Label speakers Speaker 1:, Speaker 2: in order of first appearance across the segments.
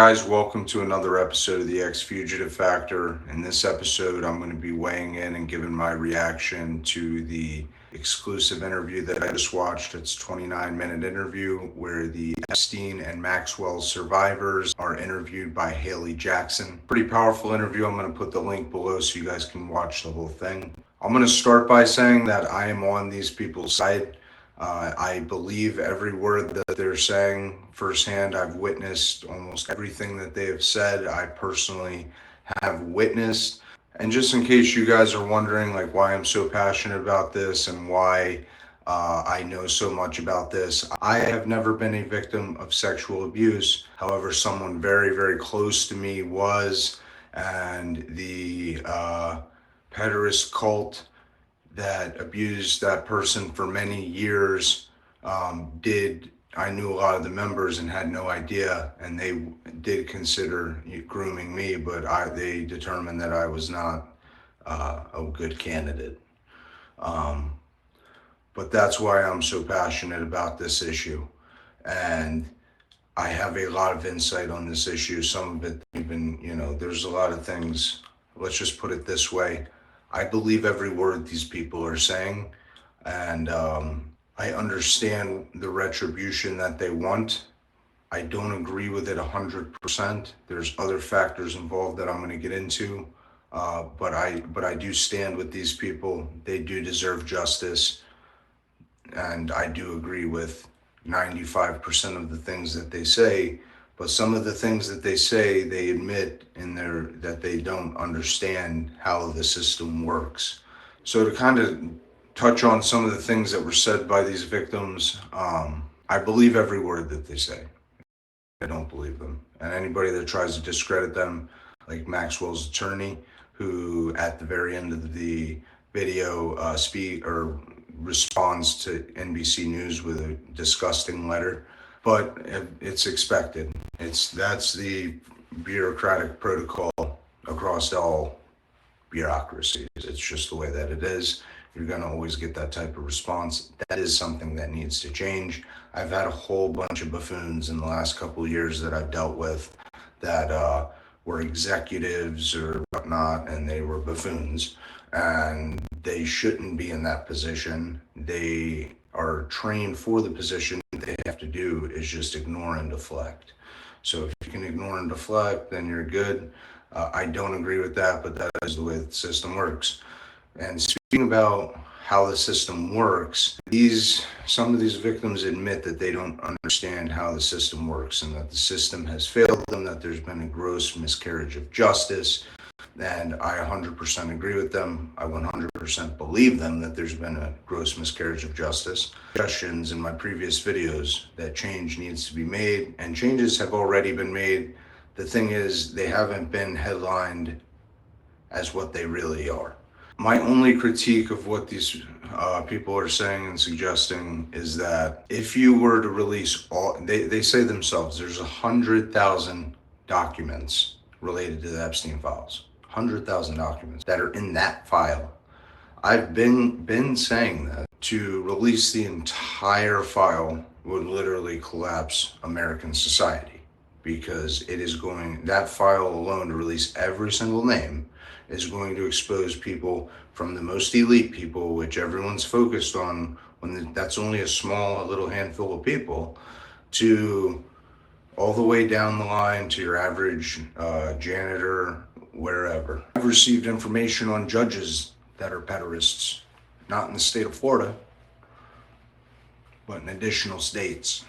Speaker 1: guys, welcome to another episode of the Ex-Fugitive Factor. In this episode, I'm going to be weighing in and giving my reaction to the exclusive interview that I just watched. It's a 29-minute interview where the Epstein and Maxwell survivors are interviewed by Hallie Jackson. Pretty powerful interview. I'm going to put the link below so you guys can watch the whole thing. I'm going to start by saying that I am on these people's side. I believe every word that they're saying firsthand. I've witnessed almost everything that they have said. I personally have witnessed. And just in case you guys are wondering like why I'm so passionate about this and why I know so much about this, I have never been a victim of sexual abuse. However, someone very, very close to me was, and the pederast cult that abused that person for many years I knew a lot of the members and had no idea, and they did consider grooming me, but they determined that I was not a good candidate. But that's why I'm so passionate about this issue, and I have a lot of insight on this issue. Some of it even, there's a lot of things. Let's just put it this way. I believe every word these people are saying, and I understand the retribution that they want. I don't agree with it 100%. There's other factors involved that I'm going to get into, but I do stand with these people. They do deserve justice, and I do agree with 95% of the things that they say. But some of the things that they say, they admit that they don't understand how the system works. So to kind of touch on some of the things that were said by these victims, I believe every word that they say. I don't believe them. And anybody that tries to discredit them, like Maxwell's attorney, who at the very end of the video responds to NBC News with a disgusting letter. But it's expected. That's the bureaucratic protocol across all bureaucracies. It's just the way that it is. You're going to always get that type of response. That is something that needs to change. I've had a whole bunch of buffoons in the last couple of years that I've dealt with that were executives or whatnot, and they were buffoons, and they shouldn't be in that position. They are trained for the position. They have to do is just ignore and deflect. So if you can ignore and deflect, then you're good. I don't agree with that, but that is the way the system works. And speaking about how the system works, some of these victims admit that they don't understand how the system works and that the system has failed them, that there's been a gross miscarriage of justice. And I 100% agree with them. I 100% believe them that there's been a gross miscarriage of justice. Suggestions in my previous videos that change needs to be made, and changes have already been made. The thing is, they haven't been headlined as what they really are. My only critique of what these people are saying and suggesting is that if you were to release they say themselves, there's 100,000 documents related to the Epstein files. 100,000 documents that are in that file. I've been saying that to release the entire file would literally collapse American society, because that file alone, to release every single name, is going to expose people from the most elite people, which everyone's focused on, when that's only a little handful of people, to all the way down the line to your average janitor, wherever. I've received information on judges that are pederasts, not in the state of Florida, but in additional states.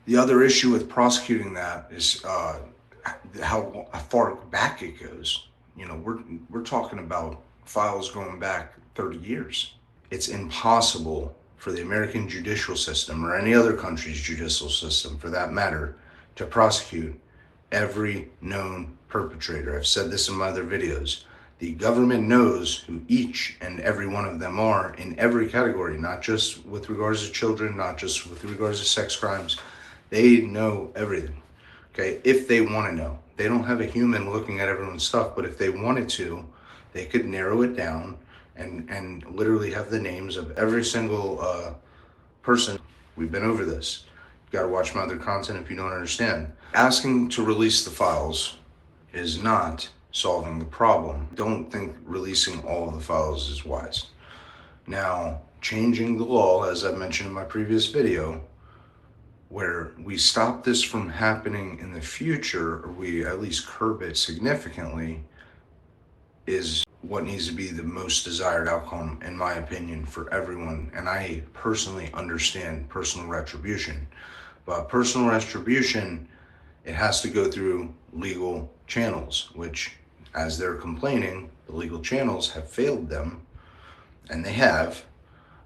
Speaker 1: The other issue with prosecuting that is how far back it goes. We're talking about files going back 30 years. It's impossible for the American judicial system, or any other country's judicial system for that matter, to prosecute every known perpetrator. I've said this in my other videos. The government knows who each and every one of them are in every category, not just with regards to children, not just with regards to sex crimes. They know everything, okay? If they want to know. They don't have a human looking at everyone's stuff, but if they wanted to, they could narrow it down and literally have the names of every single person. We've been over this. got to watch my other content if you don't understand. Asking to release the files is not solving the problem. Don't think releasing all of the files is wise. Now, changing the law, as I mentioned in my previous video, where we stop this from happening in the future, or we at least curb it significantly, is what needs to be the most desired outcome, in my opinion, for everyone. And I personally understand personal retribution. But personal retribution, it has to go through legal channels, which, as they're complaining, the legal channels have failed them, and they have.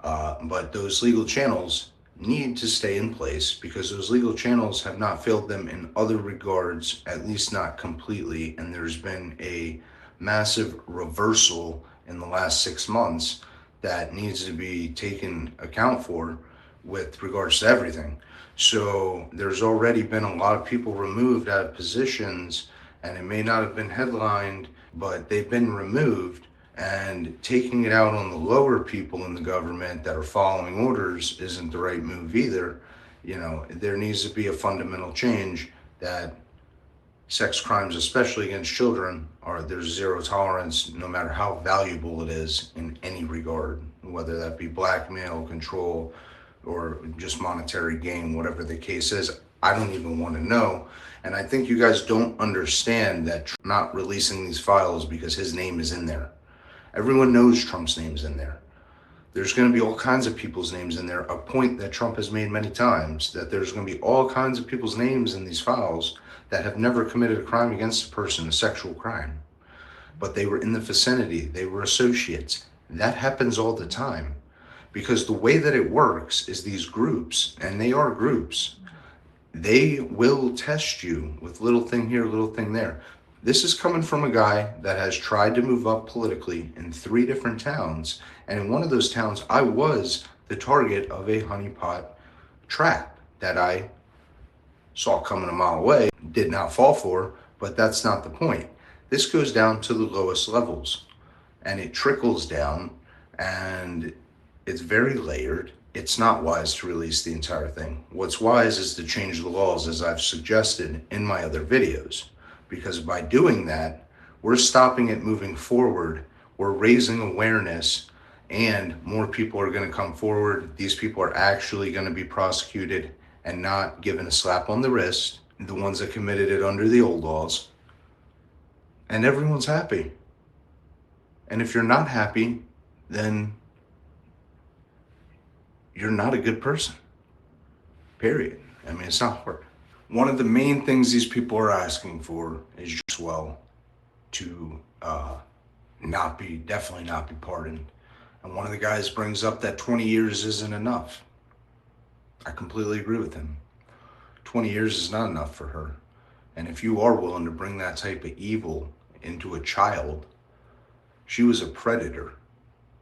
Speaker 1: But those legal channels need to stay in place because those legal channels have not failed them in other regards, at least not completely. And there's been a massive reversal in the last 6 months that needs to be taken account for with regards to everything. So there's already been a lot of people removed out of positions, and it may not have been headlined, but they've been removed. And taking it out on the lower people in the government that are following orders isn't the right move either. You know, there needs to be a fundamental change that sex crimes, especially against children, there's zero tolerance, no matter how valuable it is in any regard, whether that be blackmail, control, or just monetary gain, whatever the case is. I don't even want to know. And I think you guys don't understand that not releasing these files because his name is in there. Everyone knows Trump's name's in there. There's going to be all kinds of people's names in there. A point that Trump has made many times, that there's going to be all kinds of people's names in these files that have never committed a crime against a person, a sexual crime. But they were in the vicinity. They were associates. That happens all the time. Because the way that it works is these groups, and they are groups, they will test you with little thing here, little thing there. This is coming from a guy that has tried to move up politically in 3 different towns. And in one of those towns, I was the target of a honeypot trap that I saw coming a mile away, did not fall for, but that's not the point. This goes down to the lowest levels, and it trickles down, and it's very layered. It's not wise to release the entire thing. What's wise is to change the laws, as I've suggested in my other videos. Because by doing that, we're stopping it moving forward. We're raising awareness, and more people are going to come forward. These people are actually going to be prosecuted and not given a slap on the wrist, the ones that committed it under the old laws. And everyone's happy. And if you're not happy, then you're not a good person. Period. I mean, it's not hard. One of the main things these people are asking for is just, well, to definitely not be pardoned. And one of the guys brings up that 20 years isn't enough. I completely agree with him. 20 years is not enough for her. And if you are willing to bring that type of evil into a child, she was a predator.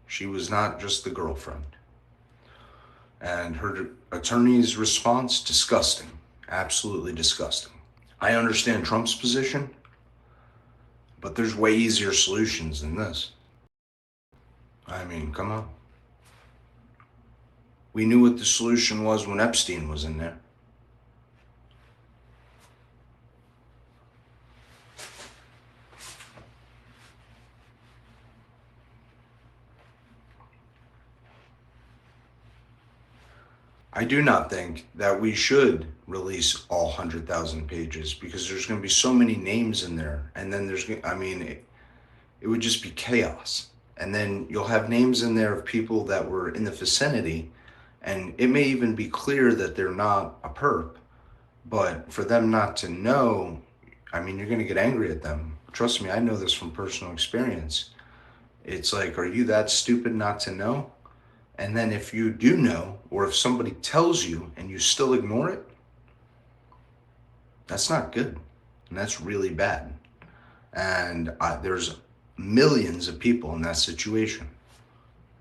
Speaker 1: She was not just the girlfriend. And her attorney's response, disgusting. Absolutely disgusting. I understand Trump's position, but there's way easier solutions than this. I mean, come on. We knew what the solution was when Epstein was in there. I do not think that we should release all 100,000 pages because there's going to be so many names in there. And then it would just be chaos. And then you'll have names in there of people that were in the vicinity, and it may even be clear that they're not a perp, but for them not to know, I mean, you're going to get angry at them. Trust me, I know this from personal experience. It's like, are you that stupid not to know? And then if you do know, or if somebody tells you and you still ignore it, that's not good. And that's really bad. And there's millions of people in that situation,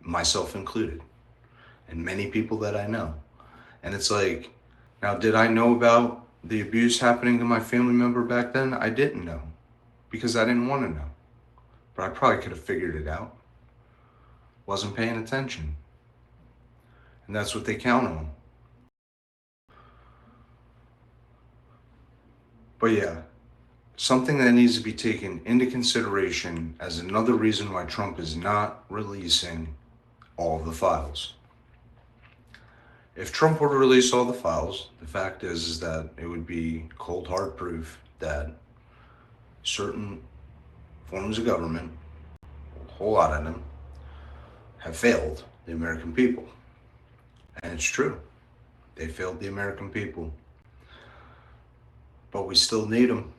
Speaker 1: myself included, and many people that I know. And it's like, now, did I know about the abuse happening to my family member back then? I didn't know because I didn't want to know. But I probably could have figured it out. Wasn't paying attention. And that's what they count on. But yeah, something that needs to be taken into consideration as another reason why Trump is not releasing all of the files. If Trump were to release all the files, the fact is that it would be cold hard proof that certain forms of government, a whole lot of them, have failed the American people. And it's true. They failed the American people. But we still need them.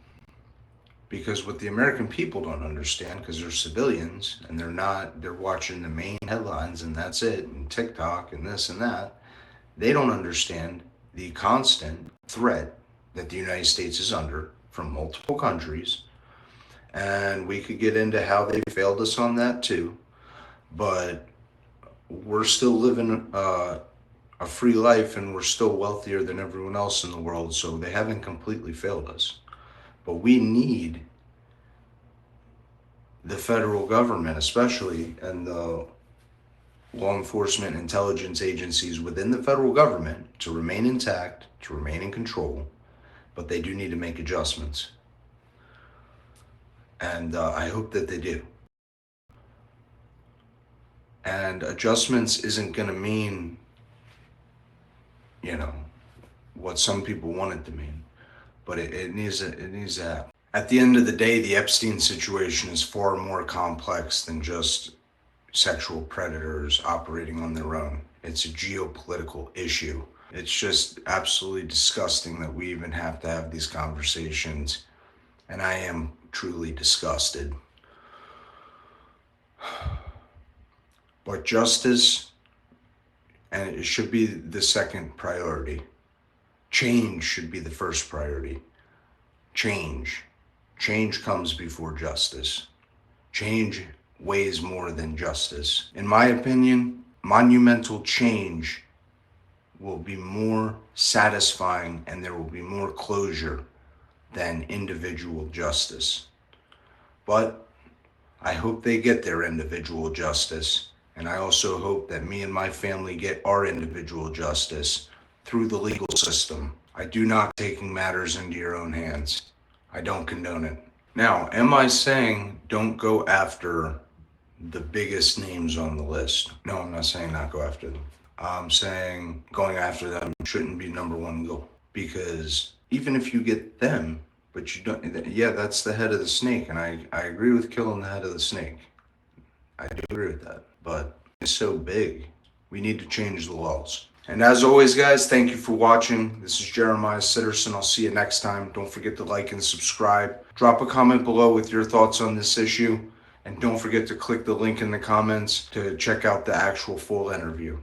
Speaker 1: Because what the American people don't understand, because they're civilians and they're watching the main headlines and that's it, and TikTok and this and that, they don't understand the constant threat that the United States is under from multiple countries. And we could get into how they failed us on that too. But we're still living a free life and we're still wealthier than everyone else in the world. So they haven't completely failed us. But we need the federal government, especially, and the law enforcement intelligence agencies within the federal government to remain intact, to remain in control, but they do need to make adjustments. And I hope that they do. And adjustments isn't going to mean, what some people want it to mean, but it needs to happen. At the end of the day, the Epstein situation is far more complex than just sexual predators operating on their own. It's a geopolitical issue. It's just absolutely disgusting that we even have to have these conversations. And I am truly disgusted. But justice, and it should be the second priority. Change should be the first priority. Change. Change comes before justice. Change weighs more than justice. In my opinion, monumental change will be more satisfying and there will be more closure than individual justice. But I hope they get their individual justice. And I also hope that me and my family get our individual justice through the legal system. I do not taking matters into your own hands. I don't condone it. Now, am I saying don't go after the biggest names on the list? No, I'm not saying not go after them. I'm saying going after them shouldn't be number one goal. Because even if you get them, but you don't, yeah, that's the head of the snake. And I agree with killing the head of the snake. I do agree with that. But it's so big. We need to change the laws. And as always, guys, thank you for watching. This is Jeremiah Sitterson. I'll see you next time. Don't forget to like and subscribe. Drop a comment below with your thoughts on this issue. And don't forget to click the link in the comments to check out the actual full interview.